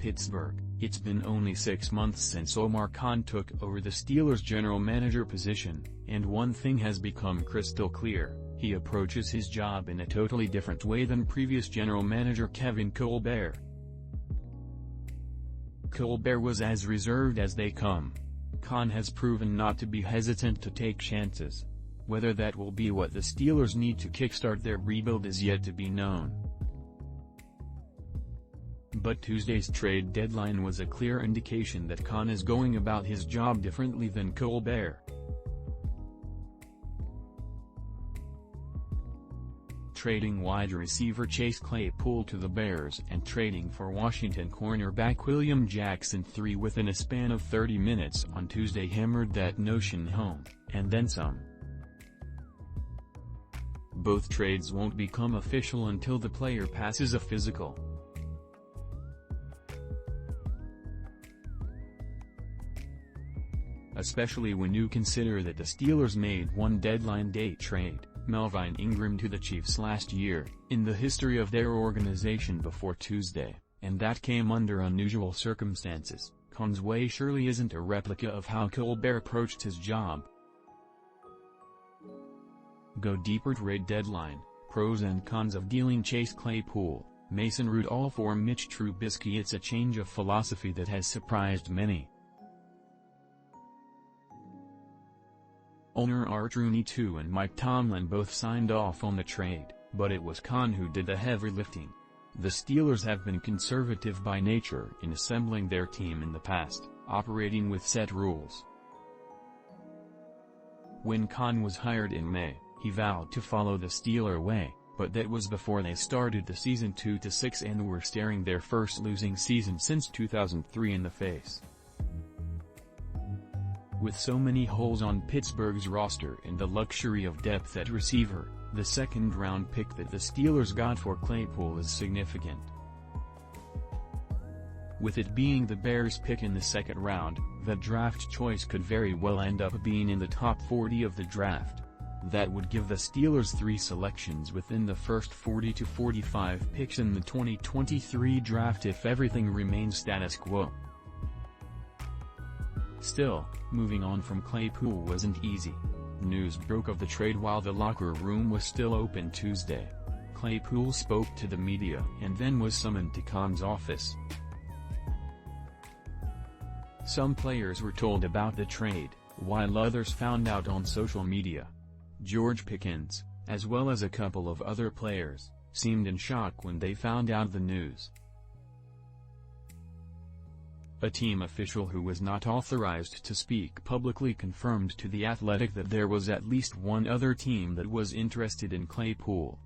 Pittsburgh. It's been only 6 months since Omar Khan took over the Steelers' general manager position, and one thing has become crystal clear: he approaches his job in a totally different way than previous general manager Kevin Colbert. Colbert was as reserved as they come. Khan has proven not to be hesitant to take chances. Whether that will be what the Steelers need to kickstart their rebuild is yet to be known. But Tuesday's trade deadline was a clear indication that Khan is going about his job differently than Colbert. Trading wide receiver Chase Claypool to the Bears and trading for Washington cornerback William Jackson III within a span of 30 minutes on Tuesday hammered that notion home, and then some. Both trades won't become official until the player passes a physical. Especially when you consider that the Steelers made one deadline day trade, Melvin Ingram to the Chiefs last year, in the history of their organization before Tuesday, and that came under unusual circumstances. Khan's way surely isn't a replica of how Colbert approached his job. Go deeper. Trade deadline, pros and cons of dealing Chase Claypool, Mason Rudolph or Mitch Trubisky. It's a change of philosophy that has surprised many. Owner Art Rooney II and Mike Tomlin both signed off on the trade, but it was Khan who did the heavy lifting. The Steelers have been conservative by nature in assembling their team in the past, operating with set rules. When Khan was hired in May, he vowed to follow the Steeler way, but that was before they started the season 2-6 and were staring their first losing season since 2003 in the face. With so many holes on Pittsburgh's roster and the luxury of depth at receiver, the second-round pick that the Steelers got for Claypool is significant. With it being the Bears' pick in the second round, the draft choice could very well end up being in the top 40 of the draft. That would give the Steelers 3 selections within the first 40 to 45 picks in the 2023 draft if everything remains status quo. Still, moving on from Claypool wasn't easy. News broke of the trade while the locker room was still open Tuesday. Claypool spoke to the media and then was summoned to Khan's office. Some players were told about the trade, while others found out on social media. George Pickens, as well as a couple of other players, seemed in shock when they found out the news. A team official who was not authorized to speak publicly confirmed to The Athletic that there was at least one other team that was interested in Claypool.